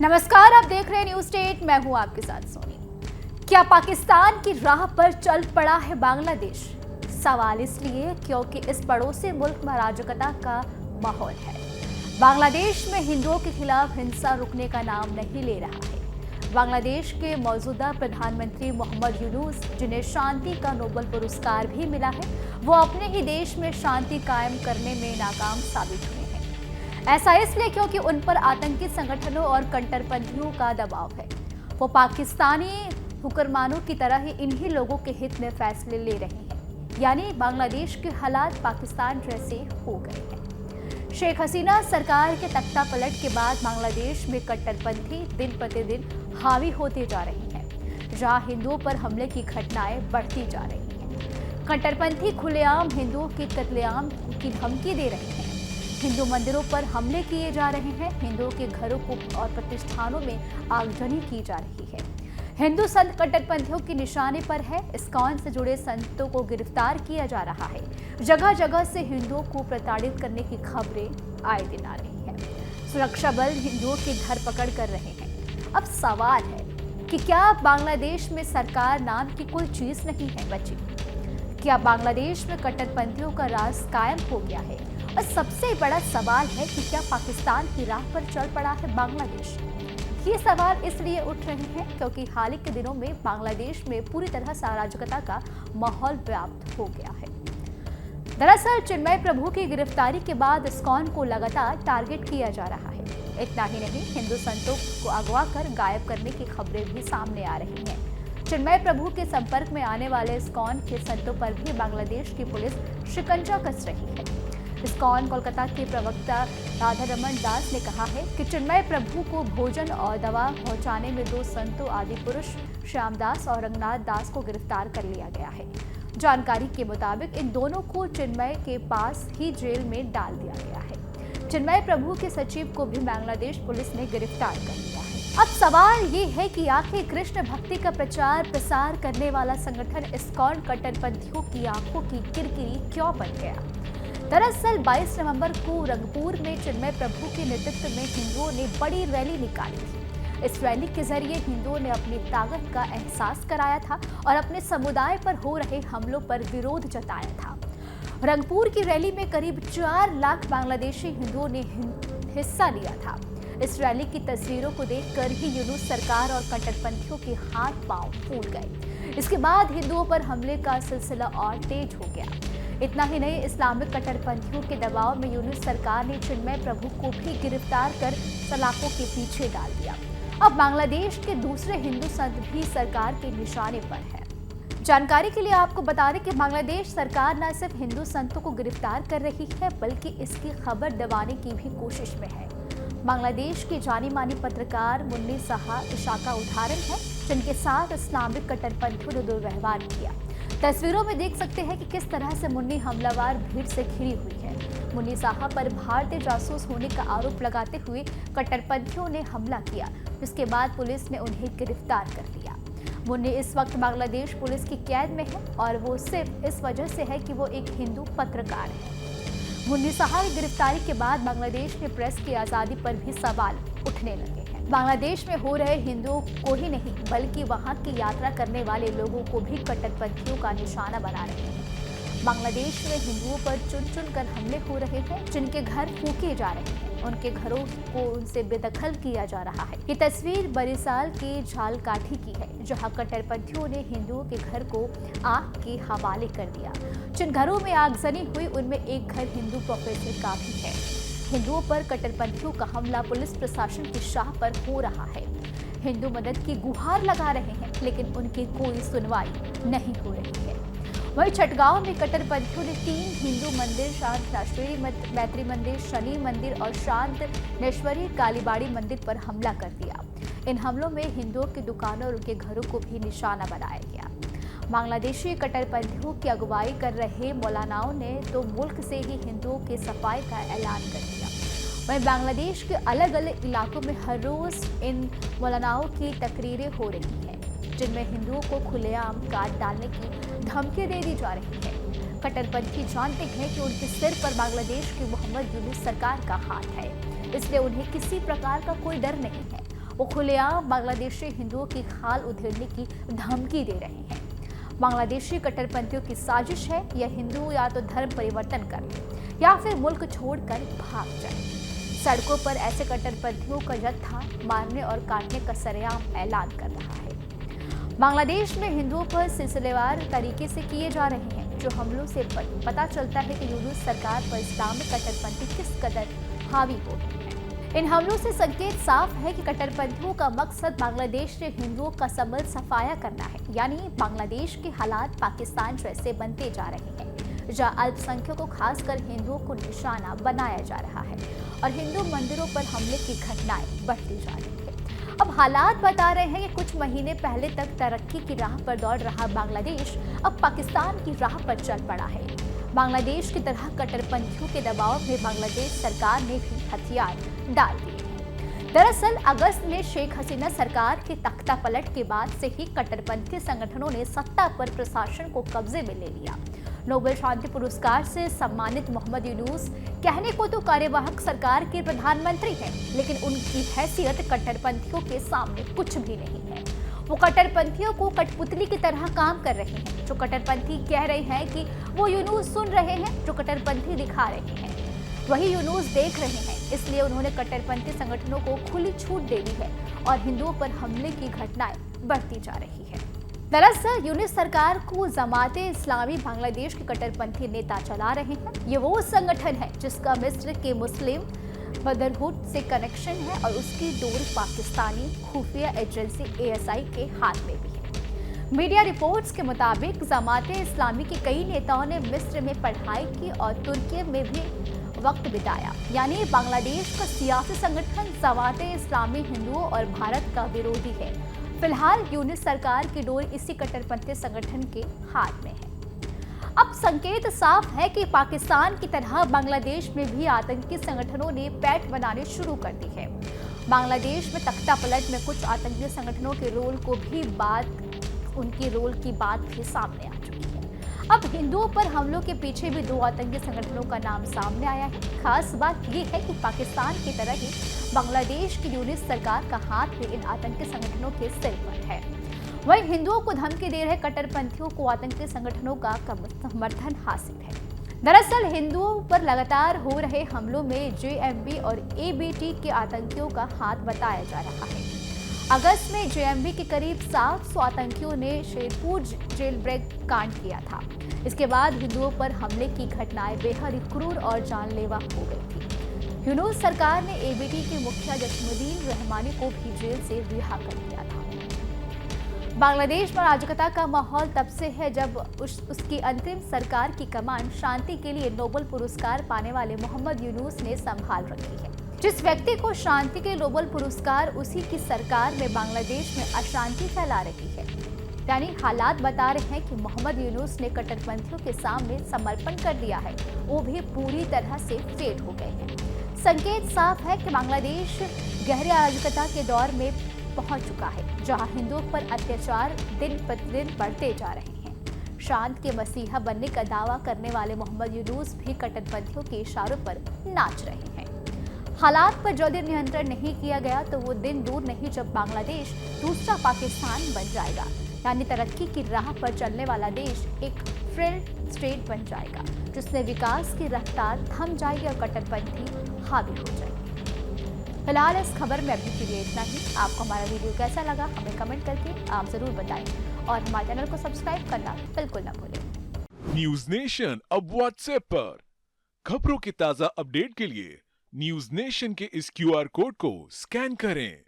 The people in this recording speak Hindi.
नमस्कार, आप देख रहे हैं न्यूज़ स्टेट। मैं हूं आपके साथ सोनी। क्या पाकिस्तान की राह पर चल पड़ा है बांग्लादेश? सवाल इसलिए क्योंकि इस पड़ोसी मुल्क में अराजकता का माहौल है। बांग्लादेश में हिंदुओं के खिलाफ हिंसा रुकने का नाम नहीं ले रहा है। बांग्लादेश के मौजूदा प्रधानमंत्री मोहम्मद यूनुस, जिन्हें शांति का नोबेल पुरस्कार भी मिला है, वो अपने ही देश में शांति कायम करने में नाकाम साबित हुए हैं। ऐसा इसलिए क्योंकि उन पर आतंकी संगठनों और कट्टरपंथियों का दबाव है। वो पाकिस्तानी हुक्मरानों की तरह ही इन्हीं लोगों के हित में फैसले ले रहे हैं, यानी बांग्लादेश के हालात पाकिस्तान जैसे हो गए हैं। शेख हसीना सरकार के तख्ता पलट के बाद बांग्लादेश में कट्टरपंथी दिन प्रतिदिन हावी होते जा रहे हैं, जहां हिंदुओं पर हमले की घटनाएं बढ़ती जा रही हैं। कट्टरपंथी खुलेआम हिंदुओं के कत्लेआम की धमकी दे रहे हैं। हिंदू मंदिरों पर हमले किए जा रहे हैं। हिंदुओं के घरों को और प्रतिष्ठानों में आगजनी की जा रही है। हिंदू संत कट्टरपंथियों के निशाने पर है। इस्कॉन से जुड़े संतों को गिरफ्तार किया जा रहा है। जगह जगह से हिंदुओं को प्रताड़ित करने की खबरें आए दिन आ रही हैं। सुरक्षा बल हिंदुओं की धरपकड़ कर रहे हैं। अब सवाल है कि क्या बांग्लादेश में सरकार नाम की कोई चीज नहीं है बची? क्या बांग्लादेश में कट्टरपंथियों का राज कायम हो गया है? और सबसे बड़ा सवाल है कि क्या पाकिस्तान की राह पर चल पड़ा है बांग्लादेश? ये सवाल इसलिए उठ रहे हैं क्योंकि हाल ही के दिनों में बांग्लादेश में पूरी तरह से अराजकता का माहौल व्याप्त हो गया है। दरअसल चिन्मय प्रभु की गिरफ्तारी के बाद इस्कॉन को लगातार टारगेट किया जा रहा है। इतना ही नहीं, हिंदू संतों को अगवा कर गायब करने की खबरें भी सामने आ रही हैं। चिन्मय प्रभु के संपर्क में आने वाले इस्कॉन के संतों पर भी बांग्लादेश की पुलिस शिकंजा कस रही है। इस्कॉन कोलकाता के प्रवक्ता राधा रमन दास ने कहा है कि चिन्मय प्रभु को भोजन और दवा पहुंचाने में दो संतों आदि पुरुष श्यामदास और रंगनाथ दास को गिरफ्तार कर लिया गया है। जानकारी के मुताबिक इन दोनों को चिन्मय के पास ही जेल में डाल दिया गया है। चिन्मय प्रभु के सचिव को भी बांग्लादेश पुलिस ने गिरफ्तार कर लिया है। अब सवाल ये है कि आखिर कृष्ण भक्ति का प्रचार प्रसार करने वाला संगठन इस्कॉन कट्टरपंथियों की आंखों की किरकिरी क्यों बन गया? दरअसल 22 नवंबर को रंगपुर में चिन्मय प्रभु के नेतृत्व में हिंदुओं ने बड़ी रैली निकाली थी। इस रैली के जरिए हिंदुओं ने अपनी ताकत का एहसास कराया था और अपने समुदाय पर हो रहे हमलों पर विरोध जताया था। रंगपुर की रैली में करीब 4 लाख बांग्लादेशी हिंदुओं ने हिस्सा लिया था। इस रैली की तस्वीरों को देखकर ही यूनुस सरकार और कट्टरपंथियों के हाथ पांव फूल गए। इसके बाद हिंदुओं पर हमले का सिलसिला और तेज हो गया। इतना ही नहीं, इस्लामिक कट्टरपंथियों के दबाव में यूनुस सरकार ने चिन्मय प्रभु को भी गिरफ्तार कर सलाखों के पीछे डाल दिया। अब बांग्लादेश के दूसरे हिंदू संत भी सरकार के निशाने पर है। जानकारी के लिए आपको बता दें कि बांग्लादेश सरकार न सिर्फ हिंदू संतों को गिरफ्तार कर रही है, बल्कि इसकी खबर दबाने की भी कोशिश में है। बांग्लादेश की जानी मानी पत्रकार मुन्नी साहा इशा का उदाहरण है, जिनके साथ इस्लामिक कट्टरपंथियों ने दुर्व्यवहार किया। तस्वीरों में देख सकते हैं कि किस तरह से मुन्नी हमलावर भीड़ से घिरी हुई है। मुन्नी साहा पर भारतीय जासूस होने का आरोप लगाते हुए कट्टरपंथियों ने हमला किया, जिसके बाद पुलिस ने उन्हें गिरफ्तार कर लिया। मुन्नी इस वक्त बांग्लादेश पुलिस की कैद में है और वो सिर्फ इस वजह से है कि वो एक हिंदू पत्रकार है। मुन्नी साहा की गिरफ्तारी के बाद बांग्लादेश में प्रेस की आज़ादी पर भी सवाल उठने लगे हैं। बांग्लादेश में हो रहे हिंदुओं को ही नहीं, बल्कि वहां की यात्रा करने वाले लोगों को भी कट्टरपंथियों का निशाना बना रहे हैं। बांग्लादेश में हिंदुओं पर चुन चुन कर हमले हो रहे हैं, जिनके घर फूके जा रहे हैं, उनके घरों को उनसे बेदखल किया जा रहा है। ये तस्वीर बरिसाल के झालकाठी की है, जहां कट्टरपंथियों ने हिंदुओं के घर को आग के हवाले कर दिया। जिन घरों में आगजनी हुई उनमें एक घर हिंदू प्रोफेसर का भी है। हिंदुओं पर कट्टरपंथियों का हमला पुलिस प्रशासन की शाह पर हो रहा है। हिंदू मदद की गुहार लगा रहे हैं, लेकिन उनकी कोई सुनवाई नहीं हो रही है। वहीं छठगांव में कट्टरपंथियों ने 3 हिंदू मंदिर, शांत नाश्वरी मैत्री मंदिर, शनि मंदिर और शांत नेश्वरी कालीबाड़ी मंदिर पर हमला कर दिया। इन हमलों में हिंदुओं की दुकानों और उनके घरों को भी निशाना बनाया गया। बांग्लादेशी कट्टरपंथियों की अगुवाई कर रहे मौलानाओं ने तो मुल्क से ही हिंदुओं के सफाई का ऐलान कर दिया। वहीं बांग्लादेश के अलग अलग इलाकों में हर रोज इन मौलानाओं की तकरीरें हो रही हैं, जिनमें हिंदुओं को खुलेआम काट डालने की धमकी दे दी जा रही है। कट्टरपंथी जानते हैं कि उनके सिर पर बांग्लादेश की मोहम्मद यूनुस सरकार का हाथ है, इसलिए उन्हें किसी प्रकार का कोई डर नहीं है। वो खुलेआम बांग्लादेशी हिंदुओं की खाल उधेड़ने की धमकी दे रहे हैं। बांग्लादेशी कट्टरपंथियों की साजिश है यह हिंदू या तो धर्म परिवर्तन कर या फिर मुल्क छोड़कर भाग जाए। सड़कों पर ऐसे कट्टरपंथियों का जत्था मारने और काटने का सरेआम ऐलान कर रहा है। बांग्लादेश में हिंदुओं पर सिलसिलेवार तरीके से किए जा रहे हैं जो हमलों से पता चलता है कि यूनुस सरकार पर इस्लामिक कट्टरपंथी किस कदर हावी हो गए हैं। इन हमलों से संकेत साफ है कि कट्टरपंथियों का मकसद बांग्लादेश से हिंदुओं का सबल सफाया करना है, यानी बांग्लादेश के हालात पाकिस्तान जैसे बनते जा रहे हैं जहां अल्पसंख्यकों खासकर हिंदुओं को निशाना बनाया जा रहा है और हिंदू मंदिरों पर हमले की घटनाएं बढ़ती जा रही है। अब हालात बता रहे हैं कि कुछ महीने पहले तक तरक्की की राह पर दौड़ रहा बांग्लादेश अब पाकिस्तान की राह पर चल पड़ा है। बांग्लादेश की तरह कट्टरपंथियों के दबाव में बांग्लादेश सरकार ने भी हथियार डाल दिए हैं। दरअसल अगस्त में शेख हसीना सरकार के तख्ता पलट के बाद से ही कट्टरपंथी संगठनों ने सत्ता पर प्रशासन को कब्जे में ले लिया। नोबेल शांति पुरस्कार से सम्मानित मोहम्मद यूनुस कहने को तो कार्यवाहक सरकार के प्रधानमंत्री हैं, लेकिन उनकी हैसियत कट्टरपंथियों के सामने कुछ भी नहीं है। वो कट्टरपंथियों को कठपुतली की तरह काम कर रहे हैं। जो कट्टरपंथी कह रहे हैं कि वो यूनुस सुन रहे हैं, जो कट्टरपंथी दिखा रहे हैं वही यूनुस देख रहे हैं। इसलिए उन्होंने कट्टरपंथी संगठनों को खुली छूट दे दी है और हिंदुओं पर हमले की घटनाएं बढ़ती जा रही है। दरअसल यूनुस सरकार को जमाते इस्लामी बांग्लादेश के कट्टरपंथी नेता चला रहे हैं। ये वो संगठन है जिसका मिस्र के मुस्लिम ब्रदरहुड से कनेक्शन है और उसकी डोर पाकिस्तानी खुफिया एजेंसी ASI के हाथ में भी है। मीडिया रिपोर्ट्स के मुताबिक जमाते इस्लामी के कई नेताओं ने मिस्र में पढ़ाई की और तुर्की में भी वक्त बिताया, यानी बांग्लादेश का सियासी संगठन जमाते इस्लामी हिंदुओं और भारत का विरोधी है। फिलहाल यूनुस सरकार की डोर इसी कट्टरपंथी संगठन के हाथ में है। अब संकेत साफ है कि पाकिस्तान की तरह बांग्लादेश में भी आतंकी संगठनों ने पैठ बनाने शुरू कर दी है। बांग्लादेश में तख्ता पलट में कुछ आतंकी संगठनों के रोल की बात भी सामने आ चुकी है। अब हिंदुओं पर हमलों के पीछे भी दो आतंकी संगठनों का नाम सामने आया है। खास बात यह है कि पाकिस्तान की तरह ही बांग्लादेश की यूनुस सरकार का हाथ भी इन आतंकी संगठनों के सिर पर है। वहीं हिंदुओं को धमकी दे रहे कट्टरपंथियों को आतंकी संगठनों का समर्थन हासिल है। दरअसल हिंदुओं पर लगातार हो रहे हमलों में JMB और ABT के आतंकियों का हाथ बताया जा रहा है। अगस्त में JMB के करीब 700 आतंकियों ने शेरपुर जेल ब्रेक कांड किया था। इसके बाद हिंदुओं पर हमले की घटनाएं बेहद क्रूर और जानलेवा हो गई थी। यूनुस सरकार ने ABT के मुखिया जसीमुद्दीन रहमानी को भी जेल से रिहा कर दिया था। बांग्लादेश में अराजकता का माहौल तब से है जब उसकी अंतरिम सरकार की कमान शांति के लिए नोबेल पुरस्कार पाने वाले मोहम्मद यूनुस ने संभाल रखी है। जिस व्यक्ति को शांति के नोबेल पुरस्कार, उसी की सरकार में बांग्लादेश में अशांति फैला रही है। यानी हालात बता रहे हैं कि मोहम्मद यूनुस ने कट्टरपंथियों के सामने समर्पण कर दिया है, वो भी पूरी तरह से फेल हो गए हैं। संकेत साफ है कि बांग्लादेश गहरे अराजकता के दौर में पहुंच चुका है, जहां हिंदुओं पर अत्याचार दिन प्रतिदिन बढ़ते जा रहे हैं। शांत के मसीहा बनने का दावा करने वाले मोहम्मद यूनुस भी कट्टरपंथियों के इशारों पर नाच रहे हैं। हालात पर जल्दी नियंत्रण नहीं किया गया तो वो दिन दूर नहीं जब बांग्लादेश दूसरा पाकिस्तान बन जाएगा, यानी तरक्की की राह पर चलने वाला देश एक फेल्ड स्टेट बन जाएगा, जिसमें विकास की रफ्तार थम जाएगी और कट्टरपंथी हावी हो जाएगी। फिलहाल इस खबर में अभी के लिए इतना ही। आपको हमारा वीडियो कैसा लगा हमें कमेंट करके आप जरूर बताएं और हमारे चैनल को सब्सक्राइब करना बिल्कुल ना भूलें। न्यूज नेशन अब व्हाट्सएप पर खबरों की ताजा अपडेट के लिए न्यूज नेशन के इस QR कोड को स्कैन करें।